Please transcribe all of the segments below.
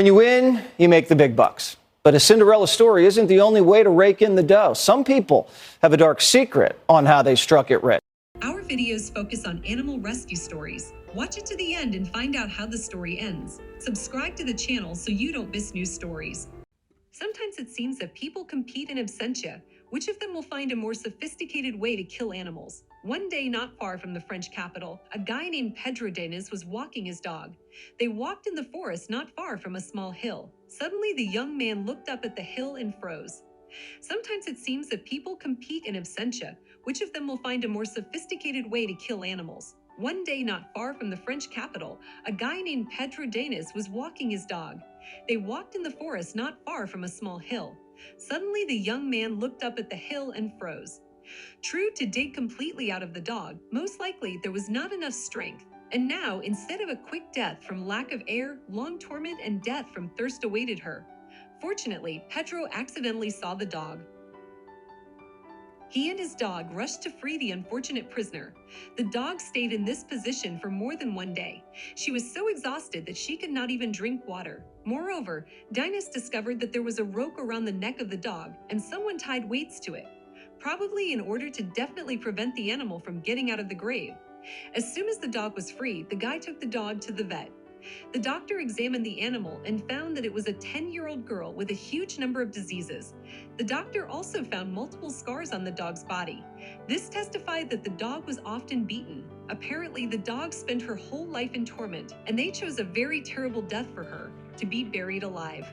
When you win, you make the big bucks. But a Cinderella story isn't the only way to rake in the dough. Some people have a dark secret on how they struck it rich. Our videos focus on animal rescue stories. Watch it to the end and find out how the story ends. Subscribe to the channel so you don't miss new stories. Sometimes it seems that people compete in absentia. Which of them will find a more sophisticated way to kill animals? One day, not far from the French capital, a guy named Pedro Denis was walking his dog. They walked in the forest not far from a small hill. Suddenly, the young man looked up at the hill and froze. Sometimes it seems that people compete in absentia. Which of them will find a more sophisticated way to kill animals? One day, not far from the French capital, a guy named Pedro Denis was walking his dog. They walked in the forest not far from a small hill. Suddenly, the young man looked up at the hill and froze. True, to dig completely out of the dog, most likely there was not enough strength. And now, instead of a quick death from lack of air, long torment and death from thirst awaited her. Fortunately, Pedro accidentally saw the dog. He and his dog rushed to free the unfortunate prisoner. The dog stayed in this position for more than one day. She was so exhausted that she could not even drink water. Moreover, Dinas discovered that there was a rope around the neck of the dog, and someone tied weights to it, probably in order to definitely prevent the animal from getting out of the grave. As soon as the dog was free, the guy took the dog to the vet. The doctor examined the animal and found that it was a 10-year-old girl with a huge number of diseases. The doctor also found multiple scars on the dog's body. This testified that the dog was often beaten. Apparently, the dog spent her whole life in torment, and they chose a very terrible death for her, to be buried alive.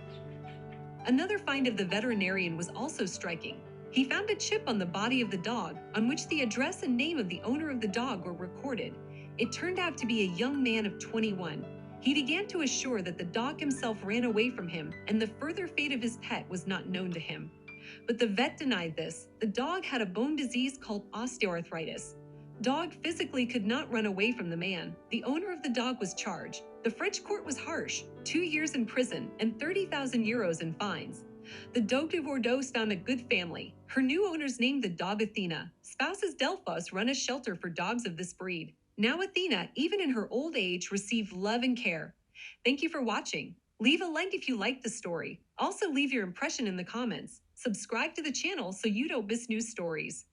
Another find of the veterinarian was also striking. He found a chip on the body of the dog, on which the address and name of the owner of the dog were recorded. It turned out to be a young man of 21. He began to assure that the dog himself ran away from him, and the further fate of his pet was not known to him. But the vet denied this. The dog had a bone disease called osteoarthritis. Dog physically could not run away from the man. The owner of the dog was charged. The French court was harsh: 2 years in prison and 30,000 euros in fines. The Dogue de Bordeaux found a good family. Her new owners named the dog Athena. Spouses Delphos run a shelter for dogs of this breed. Now Athena, even in her old age, received love and care. Thank you for watching. Leave a like if you liked the story. Also leave your impression in the comments. Subscribe to the channel so you don't miss new stories.